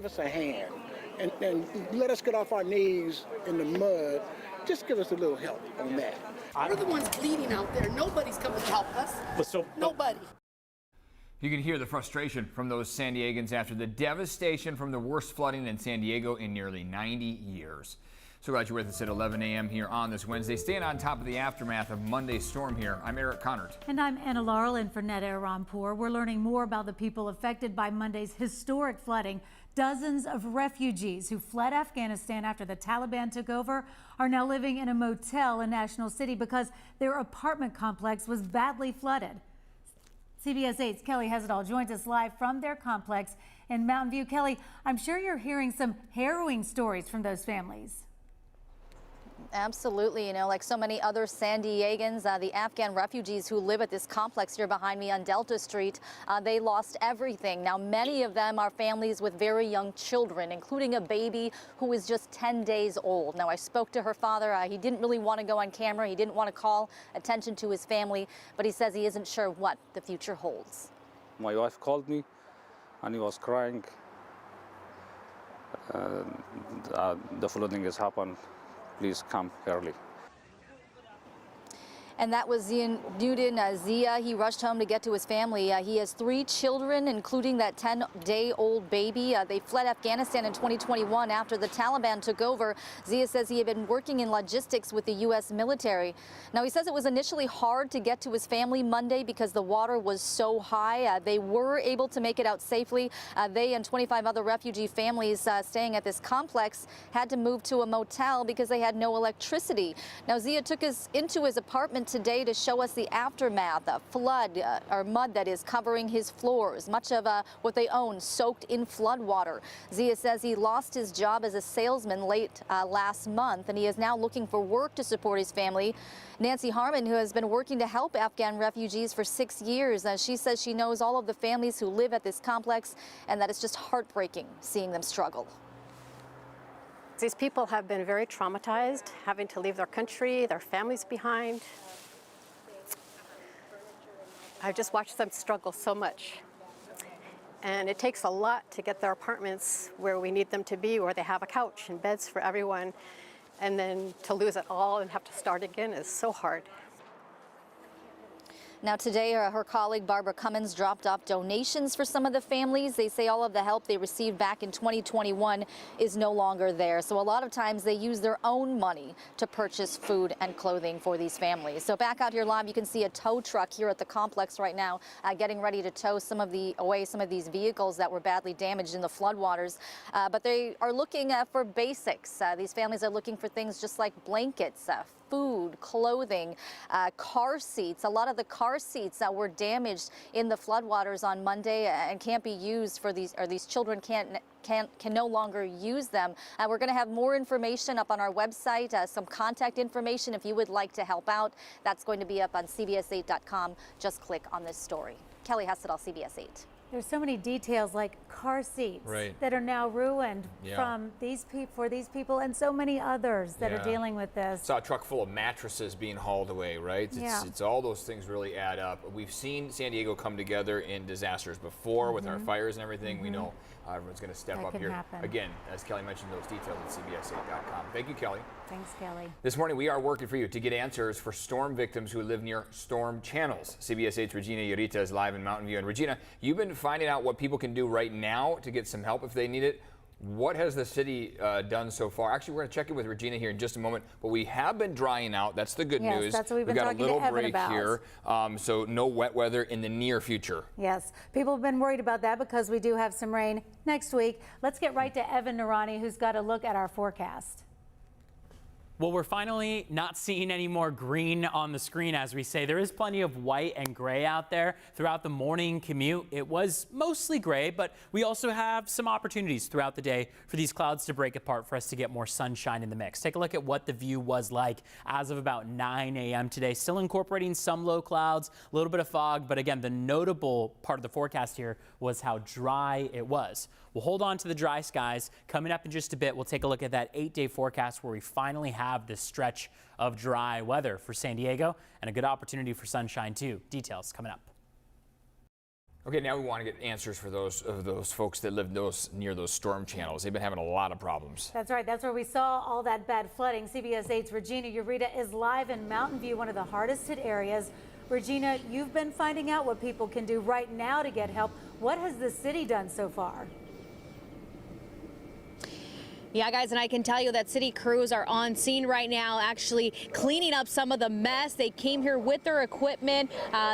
give us a hand and let us get off our knees in the mud. Just give us a little help on that. We're the ones bleeding out there. Nobody's coming to help us. Nobody. You can hear the frustration from those San Diegans after the devastation from the worst flooding in San Diego in nearly 90 years. So glad you're with us at 11 a.m. here on this Wednesday. Staying on top of the aftermath of Monday's storm here, I'm Eric Connard. And I'm Anna Laurel in for Net Air Rampur. We're learning more about the people affected by Monday's historic flooding. Dozens of refugees who fled Afghanistan after the Taliban took over are now living in a motel in National City because their apartment complex was badly flooded. CBS 8's Kelly Hessedall joins us live from their complex in Mountain View. Kelly, I'm sure you're hearing some harrowing stories from those families. Absolutely. You know, like so many other San Diegans, the Afghan refugees who live at this complex here behind me on Delta Street, they lost everything. Now, many of them are families with very young children, including a baby who is just 10 days old. Now, I spoke to her father. He didn't really want to go on camera. He didn't want to call attention to his family, but he says he isn't sure what the future holds. My wife called me and he was crying. The flooding has happened. Please come early. And that was Zia. He rushed home to get to his family. He has 3 children, including that 10-day-old baby. They fled Afghanistan in 2021 after the Taliban took over. Zia says he had been working in logistics with the U.S. military. Now, he says it was initially hard to get to his family Monday because the water was so high. They were able to make it out safely. They and 25 other refugee families staying at this complex had to move to a motel because they had no electricity. Now, Zia took us into his apartment today to show us the aftermath of flood or mud that is covering his floors. Much of what they own soaked in flood water. Zia says he lost his job as a salesman late last month, and he is now looking for work to support his family. Nancy Harmon, who has been working to help Afghan refugees for 6 years, she says she knows all of the families who live at this complex and that it's just heartbreaking seeing them struggle. These people have been very traumatized, having to leave their country, their families behind. I've just watched them struggle so much. And it takes a lot to get their apartments where we need them to be, where they have a couch and beds for everyone. And then to lose it all and have to start again is so hard. Now today, her colleague Barbara Cummins dropped off donations for some of the families. They say all of the help they received back in 2021 is no longer there. So a lot of times they use their own money to purchase food and clothing for these families. So back out here live, you can see a tow truck here at the complex right now, getting ready to tow some of these vehicles that were badly damaged in the floodwaters. But they are looking for basics. These families are looking for things just like blankets, food, clothing, car seats. A lot of the car seats that were damaged in the floodwaters on Monday and can't be used for these children can no longer use them. We're going to have more information up on our website, some contact information if you would like to help out. That's going to be up on CBS8.com. Just click on this story. Kelly Hessedall, CBS 8. There's so many details like car seats that are now ruined from these people and so many others that are dealing with this. Saw a truck full of mattresses being hauled away, right? It's all those things really add up. We've seen San Diego come together in disasters before with our fires and everything. We know everyone's going to step up here. Again, as Kelly mentioned, those details at CBS8.com. Thank you, Kelly. Thanks, Kelly. This morning, we are working for you to get answers for storm victims who live near storm channels. CBS 8's Regina Yurita is live in Mountain View. And Regina, you've been finding out what people can do right now to get some help if they need it. What has the city done so far? Actually, we're going to check in with Regina here in just a moment, but we have been drying out. That's the good news. That's what we've been got talking a little to Evan break about. here, so no wet weather in the near future. Yes, people have been worried about that because we do have some rain next week. Let's get right to Evan Narani, who's got a look at our forecast. Well, we're finally not seeing any more green on the screen, as we say. There is plenty of white and gray out there throughout the morning commute. It was mostly gray, but we also have some opportunities throughout the day for these clouds to break apart for us to get more sunshine in the mix. Take a look at what the view was like as of about 9 a.m. today. Still incorporating some low clouds, a little bit of fog, but again, the notable part of the forecast here was how dry it was. We'll hold on to the dry skies. Coming up in just a bit, we'll take a look at that 8-day forecast where we finally have this stretch of dry weather for San Diego and a good opportunity for sunshine too. Details coming up. Okay, now we want to get answers for those folks that live near those storm channels. They've been having a lot of problems. That's right. That's where we saw all that bad flooding. CBS 8's Regina Ureta is live in Mountain View, one of the hardest hit areas. Regina, you've been finding out what people can do right now to get help. What has the city done so far? Yeah, guys, and I can tell you that city crews are on scene right now, actually cleaning up some of the mess. They came here with their equipment.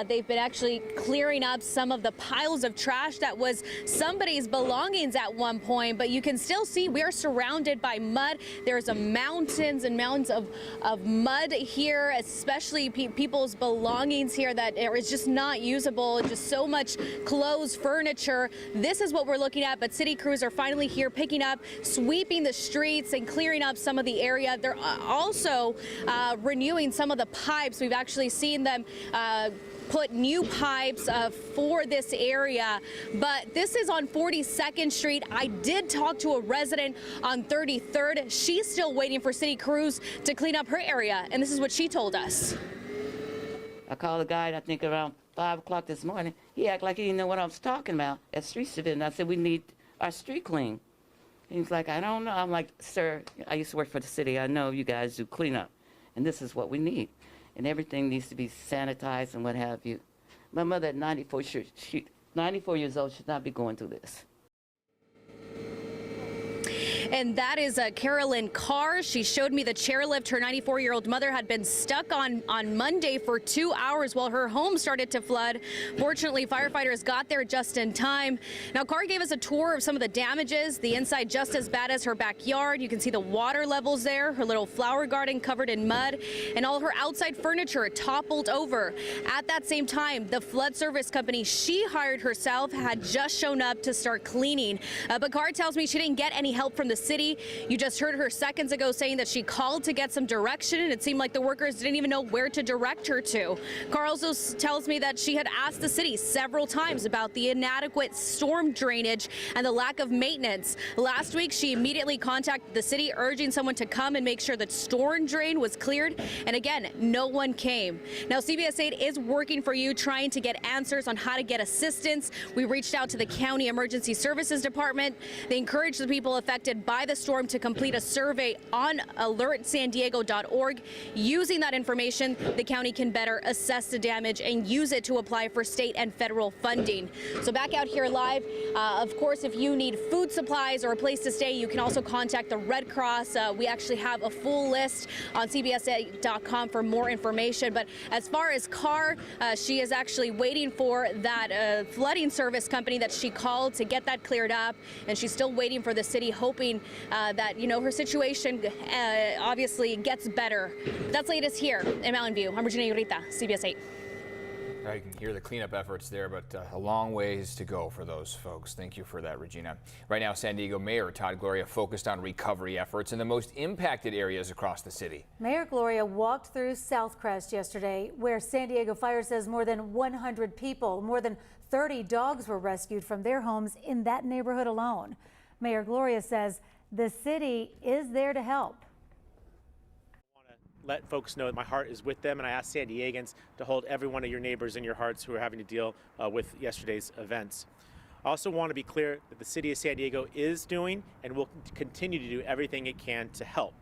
They've been actually clearing up some of the piles of trash that was somebody's belongings at one point. But you can still see we are surrounded by mud. There's mountains and mountains of mud here, especially people's belongings here that is just not usable. Just so much clothes, furniture. This is what we're looking at. But city crews are finally here picking up, sweeping the streets and clearing up some of the area. They're also renewing some of the pipes. We've actually seen them put new pipes for this area, but this is on 42nd Street. I did talk to a resident on 33rd. She's still waiting for city crews to clean up her area, and this is what she told us. I called the guy, I think around 5 o'clock this morning. He acted like he didn't know what I was talking about at Street Division. I said, we need our street clean. He's like, I don't know. I'm like, sir, I used to work for the city. I know you guys do cleanup, and this is what we need. And everything needs to be sanitized and what have you. My mother at 94 years old should not be going through this. And that is Carolyn Carr. She showed me the chairlift her 94-year-old mother had been stuck on Monday for 2 hours while her home started to flood. Fortunately, firefighters got there just in time. Now, Carr gave us a tour of some of the damages. The inside just as bad as her backyard. You can see the water levels there, her little flower garden covered in mud, and all her outside furniture toppled over. At that same time, the flood service company she hired herself had just shown up to start cleaning. But Carr tells me she didn't get any help from the city. You just heard her seconds ago saying that she called to get some direction, and it seemed like the workers didn't even know where to direct her to. Carl also tells me that she had asked the city several times about the inadequate storm drainage and the lack of maintenance. Last week, she immediately contacted the city, urging someone to come and make sure that storm drain was cleared. And again, no one came. Now, CBS 8 is working for you, trying to get answers on how to get assistance. We reached out to the County Emergency Services Department. They encouraged the people affected by the storm to complete a survey on alertsandiego.org. Using that information, the county can better assess the damage and use it to apply for state and federal funding. So back out here live, of course, if you need food supplies or a place to stay, you can also contact the Red Cross. We actually have a full list on cbs8.com for more information. But as far as Carr, she is actually waiting for that flooding service company that she called to get that cleared up, and she's still waiting for the city, hoping that, you know, her situation obviously gets better. That's latest here in Mountain View. I'm Regina Ureta, CBS 8. You can hear the cleanup efforts there, but a long ways to go for those folks. Thank you for that, Regina. Right now, San Diego Mayor Todd Gloria focused on recovery efforts in the most impacted areas across the city. Mayor Gloria walked through Southcrest yesterday, where San Diego Fire says more than 100 people, more than 30 dogs were rescued from their homes in that neighborhood alone. Mayor Gloria says the city is there to help. I want to let folks know that my heart is with them, and I ask San Diegans to hold every one of your neighbors in your hearts who are having to deal with yesterday's events. I also want to be clear that the city of San Diego is doing and will continue to do everything it can to help.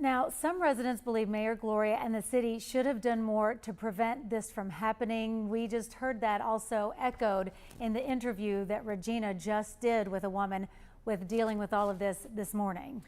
Now, some residents believe Mayor Gloria and the city should have done more to prevent this from happening. We just heard that also echoed in the interview that Regina just did with a woman with dealing with all of this morning.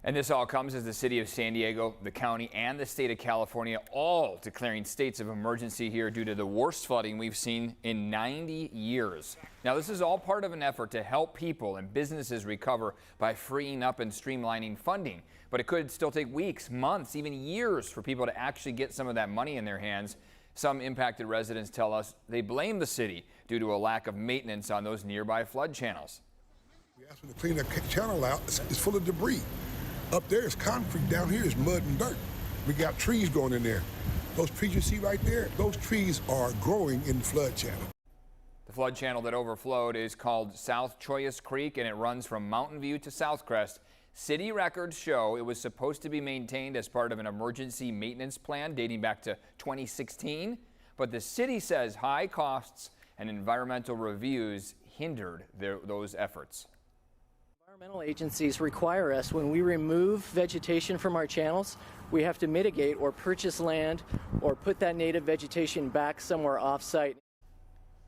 And this all comes as the city of San Diego, the county, and the state of California all declaring states of emergency here due to the worst flooding we've seen in 90 years. Now, this is all part of an effort to help people and businesses recover by freeing up and streamlining funding. But it could still take weeks, months, even years for people to actually get some of that money in their hands. Some impacted residents tell us they blame the city due to a lack of maintenance on those nearby flood channels. We asked them to clean that channel out. It's full of debris. Up there is concrete, down here is mud and dirt. We got trees growing in there. Those trees you see right there, those trees are growing in the flood channel. The flood channel that overflowed is called South Choyas Creek, and it runs from Mountain View to Southcrest. City records show it was supposed to be maintained as part of an emergency maintenance plan dating back to 2016. but the city says high costs and environmental reviews hindered those efforts. Environmental agencies require us, when we remove vegetation from our channels, we have to mitigate or purchase land or put that native vegetation back somewhere off-site.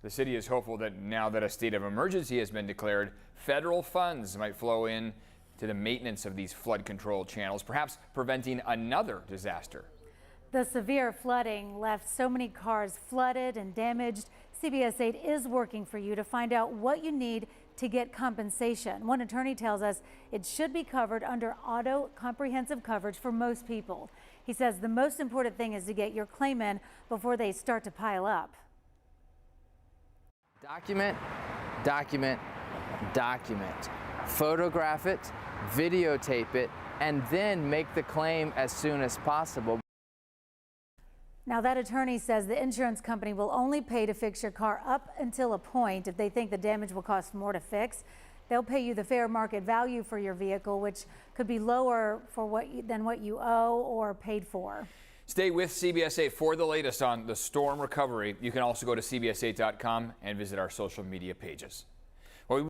The city is hopeful that now that a state of emergency has been declared, federal funds might flow in to the maintenance of these flood control channels, perhaps preventing another disaster. The severe flooding left so many cars flooded and damaged. CBS 8 is working for you to find out what you need to get compensation. One attorney tells us it should be covered under auto comprehensive coverage for most people. He says the most important thing is to get your claim in before they start to pile up. Document, document, document. Photograph it, videotape it, and then make the claim as soon as possible. Now, that attorney says the insurance company will only pay to fix your car up until a point. If they think the damage will cost more to fix, they'll pay you the fair market value for your vehicle, which could be lower than what you owe or paid for. Stay with CBS 8 for the latest on the storm recovery. You can also go to CBS8.com and visit our social media pages.